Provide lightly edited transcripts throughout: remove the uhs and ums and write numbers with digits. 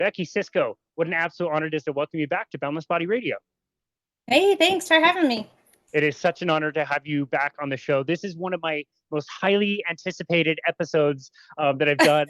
Becky Sisco, what an absolute honor it is to welcome you back to Boundless Body Radio. Hey, thanks for having me. It is such an honor to have you back on the show. This is one of my most highly anticipated episodes that I've done.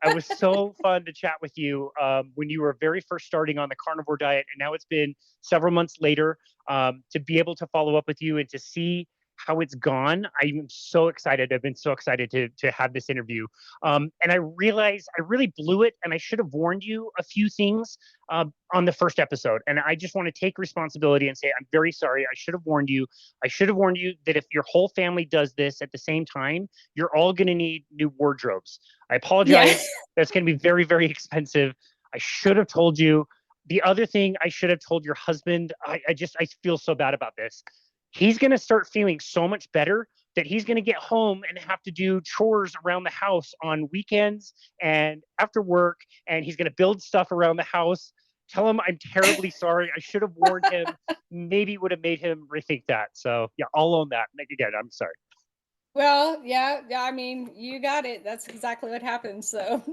It was so fun to chat with you when you were very first starting on the carnivore diet, and now it's been several months later to be able to follow up with you and to see how it's gone. I'm so excited. I've been so excited to have this interview. And I realized I really blew it, and I should have warned you a few things on the first episode. And I just want to take responsibility and say, I'm very sorry. I should have warned you. I should have warned you that if your whole family does this at the same time, you're all going to need new wardrobes. I apologize. Yeah. That's going to be very, very expensive. I should have told you. The other thing I should have told your husband, I feel so bad about this. He's going to start feeling so much better that he's going to get home and have to do chores around the house on weekends and after work. And he's going to build stuff around the house. Tell him I'm terribly sorry. I should have warned him. Maybe would have made him rethink that. So yeah, I'll own that. Again, I'm sorry. Well, yeah. I mean, you got it. That's exactly what happened. So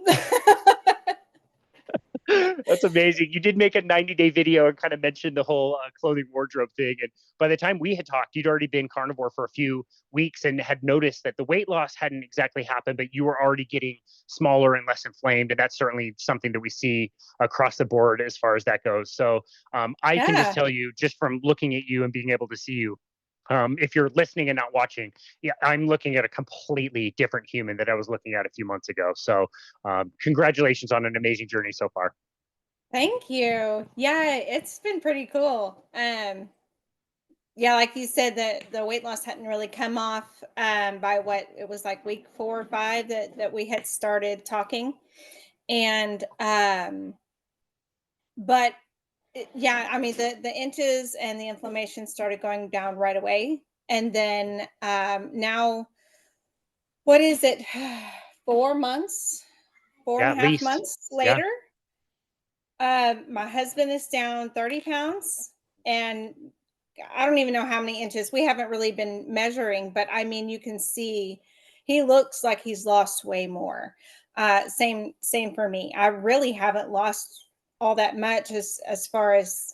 That's amazing. You did make a 90-day video and kind of mentioned the whole clothing wardrobe thing. And by the time we had talked, you'd already been carnivore for a few weeks and had noticed that the weight loss hadn't exactly happened, but you were already getting smaller and less inflamed. And that's certainly something that we see across the board as far as that goes. So I can just tell you, just from looking at you and being able to see you, if you're listening and not watching, yeah, I'm looking at a completely different human that I was looking at a few months ago. So congratulations on an amazing journey so far. Thank you. Yeah, it's been pretty cool. Yeah, like you said, that the weight loss hadn't really come off by what it was like week 4 or 5 that we had started talking. And but yeah, I mean the inches and the inflammation started going down right away. And then now, what is it? 4 months, four Yeah, and a at half least. months Yeah. later, my husband is down 30 pounds, and I don't even know how many inches. We haven't really been measuring, but I mean, you can see he looks like he's lost way more. Same for me. I really haven't lost all that much as far as,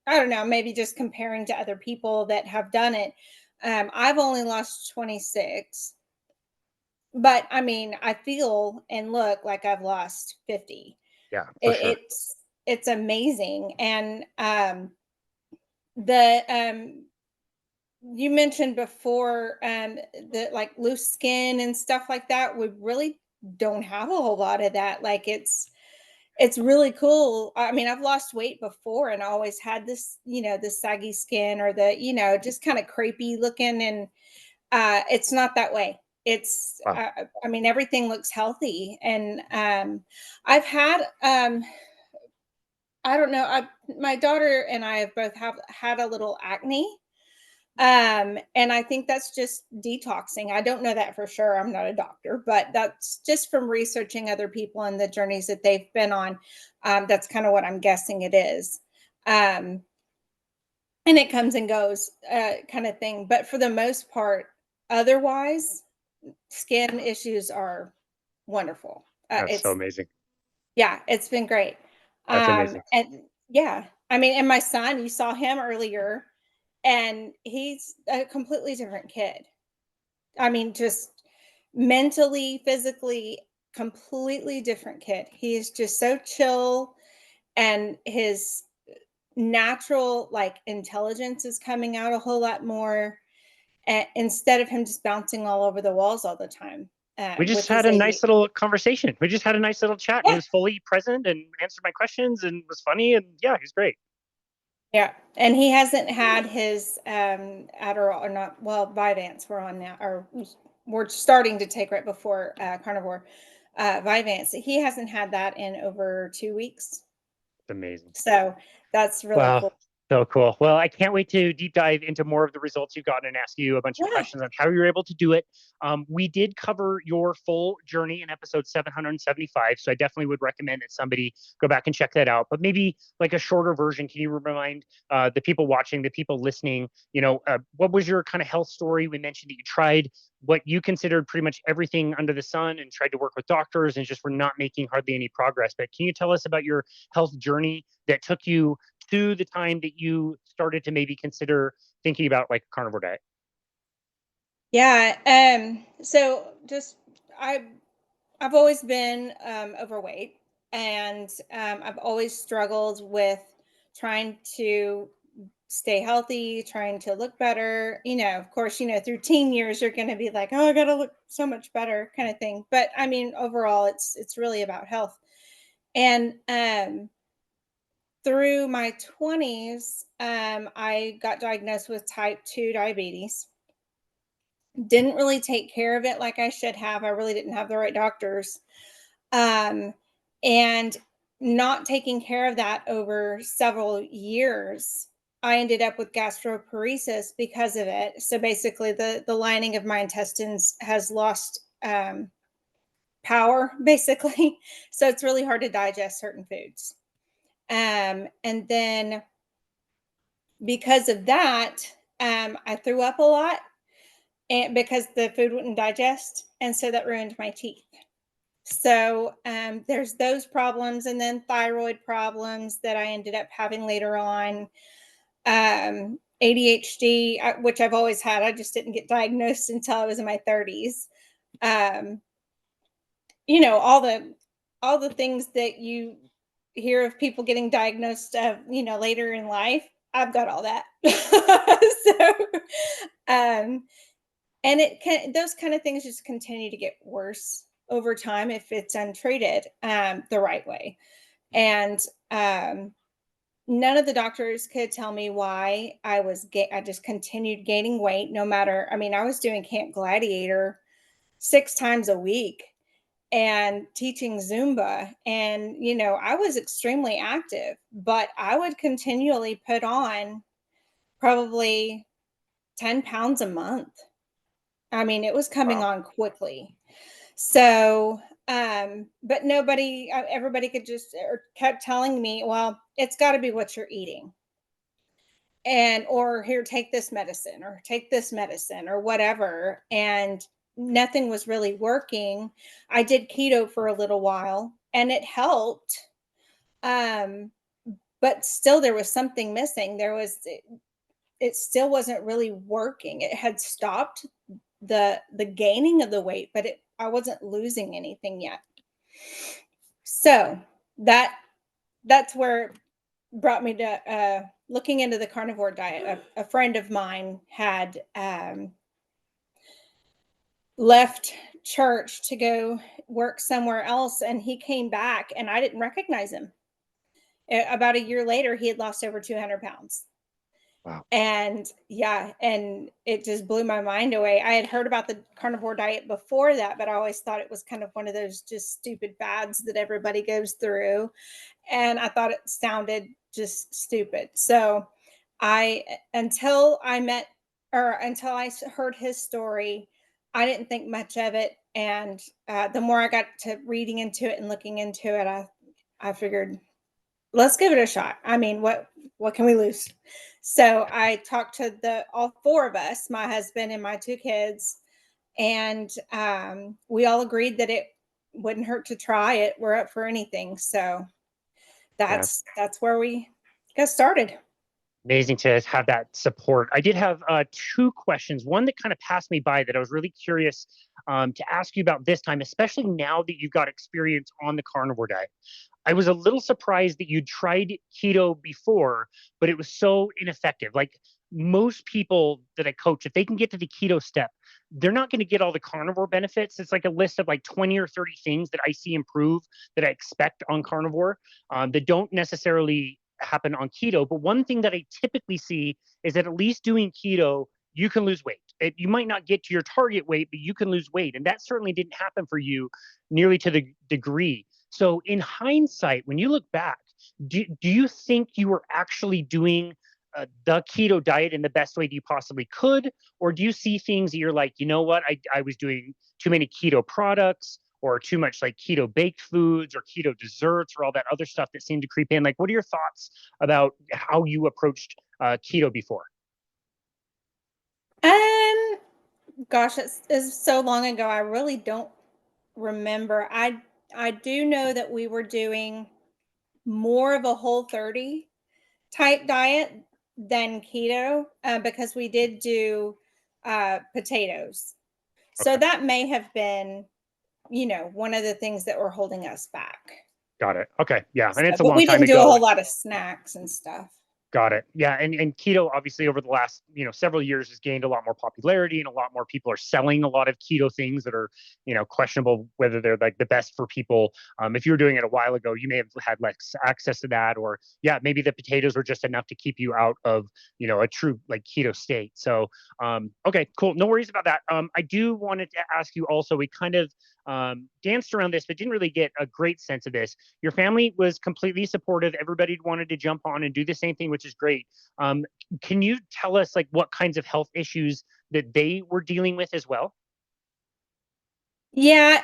I don't know, maybe just comparing to other people that have done it. I've only lost 26, but I mean, I feel and look like I've lost 50. Yeah, for It, sure. it's amazing. And the you mentioned before the like loose skin and stuff like that. We really don't have a whole lot of that. Like it's really cool. I mean, I've lost weight before and I always had this, this saggy skin or the, just kind of crepey looking. And it's not that way. It's, Wow. I mean, everything looks healthy. And I've had, I don't know, my daughter and I have both have had a little acne. And I think that's just detoxing. I don't know that for sure. I'm not a doctor, but that's just from researching other people and the journeys that they've been on. That's kind of what I'm guessing it is. And it comes and goes, kind of thing. But for the most part, otherwise, skin issues are wonderful. That's so It's amazing. Yeah, it's been great. That's amazing. And yeah, I mean, and my son, you saw him earlier, and he's a completely different kid. I mean, just mentally, physically, completely different kid. He is just so chill, and his natural like intelligence is coming out a whole lot more, instead of him just bouncing all over the walls all the time, We just with had his a nice ADHD. little conversation. We just had a nice little chat. He Yeah. was fully present and answered my questions and was funny. And yeah, he's great. Yeah, and he hasn't had his Adderall, or not, well, Vyvanse we're on now, or we're starting to take right before Carnivore, Vyvanse. He hasn't had that in over 2 weeks. It's amazing. So that's really Well, cool. So cool. Well, I can't wait to deep dive into more of the results you've gotten and ask you a bunch of Yeah. questions on how you're able to do it. We did cover your full journey in episode 775, so I definitely would recommend that somebody go back and check that out. But maybe like a shorter version, can you remind the people watching, the people listening, what was your kind of health story? We mentioned that you tried what you considered pretty much everything under the sun and tried to work with doctors and just were not making hardly any progress. But can you tell us about your health journey that took you to the time that you started to maybe consider thinking about like a carnivore diet? Yeah. So just I I've always been overweight, and I've always struggled with trying to stay healthy, trying to look better. Of course, through teen years, you're going to be like, oh, I got to look so much better, kind of thing. But I mean, overall, it's really about health. And through my 20s, I got diagnosed with type 2 diabetes. Didn't really take care of it like I should have. I really didn't have the right doctors. Um, and not taking care of that over several years, I ended up with gastroparesis because of it. So basically, the lining of my intestines has lost power, basically. So it's really hard to digest certain foods. And then because of that, I threw up a lot, and because the food wouldn't digest, and so that ruined my teeth. So there's those problems, and then thyroid problems that I ended up having later on. ADHD, which I've always had, I just didn't get diagnosed until I was in my 30s. Um, all the things that you hear of people getting diagnosed of, later in life. I've got all that. So, um, and those kind of things just continue to get worse over time if it's untreated the right way. And none of the doctors could tell me why I just continued gaining weight no matter. I mean, I was doing Camp Gladiator 6 times a week and teaching Zumba, and I was extremely active, but I would continually put on probably 10 pounds a month. I mean, it was coming Wow. on quickly. So, but everybody could just or kept telling me, well, it's got to be what you're eating. And, or here, take this medicine or take this medicine or whatever. And nothing was really working. I did keto for a little while and it helped. Um, but still there was something missing. It still wasn't really working. It had stopped the gaining of the weight, but I wasn't losing anything yet. So that's where it brought me to looking into the carnivore diet. A friend of mine had left church to go work somewhere else, and he came back, and I didn't recognize him. About a year later, he had lost over 200 pounds. Wow. And yeah, and it just blew my mind away. I had heard about the carnivore diet before that, but I always thought it was kind of one of those just stupid fads that everybody goes through. And I thought it sounded just stupid. So I, until I met, or until I heard his story, I didn't think much of it. And the more I got to reading into it and looking into it, I figured, let's give it a shot. I mean, what can we lose? So I talked to all four of us, my husband and my two kids, and we all agreed that it wouldn't hurt to try it. We're up for anything. So Yeah. that's where we got started. Amazing to have that support. I did have two questions. One that kind of passed me by that I was really curious to ask you about this time, especially now that you've got experience on the carnivore diet. I was a little surprised that you'd tried keto before, but it was so ineffective. Like most people that I coach, if they can get to the keto step, they're not going to get all the carnivore benefits. It's like a list of like 20 or 30 things that I see improve that I expect on carnivore that don't necessarily happen on keto. But one thing that I typically see is that at least doing keto, you can lose weight. You might not get to your target weight, but you can lose weight. And that certainly didn't happen for you nearly to the degree. So in hindsight, when you look back, do you think you were actually doing the keto diet in the best way that you possibly could? Or do you see things that you're like, you know what, I was doing too many keto products or too much like keto baked foods or keto desserts or all that other stuff that seemed to creep in? Like, what are your thoughts about how you approached keto before? Um, Gosh, it's so long ago. I really don't remember. I do know that we were doing more of a Whole 30 type diet than keto, because we did do potatoes. So Okay, that may have been, one of the things that were holding us back. got it. Okay, yeah, and So, it's a but long we time didn't do a ago. whole lot of snacks and stuff. Got it. Yeah, and keto obviously over the last several years has gained a lot more popularity, and a lot more people are selling a lot of keto things that are questionable whether they're like the best for people. If you were doing it a while ago, you may have had less access to that, or yeah, maybe the potatoes were just enough to keep you out of a true like keto state. So okay, cool. No worries about that. I do wanted to ask you also. We kind of danced around this, but didn't really get a great sense of this. Your family was completely supportive. Everybody wanted to jump on and do the same thing, which is great. Can you tell us like what kinds of health issues that they were dealing with as well? Yeah,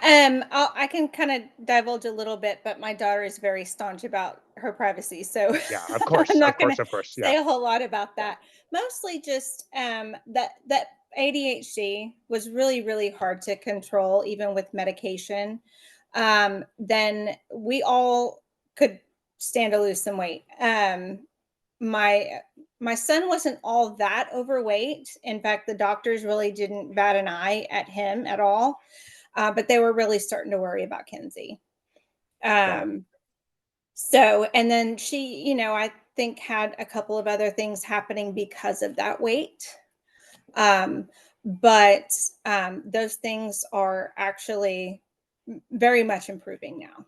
I can kind of divulge a little bit, but my daughter is very staunch about her privacy, so Yeah, of I'm course, of not going course, to of course. Yeah, say a whole lot about that. Mostly just that ADHD was really really hard to control, even with medication. Then we all could stand to lose some weight. My my son wasn't all that overweight. In fact, the doctors really didn't bat an eye at him at all, but they were really starting to worry about Kenzie. got it. Um, so, and then she, I think had a couple of other things happening because of that weight. Um, but those things are actually very much improving now.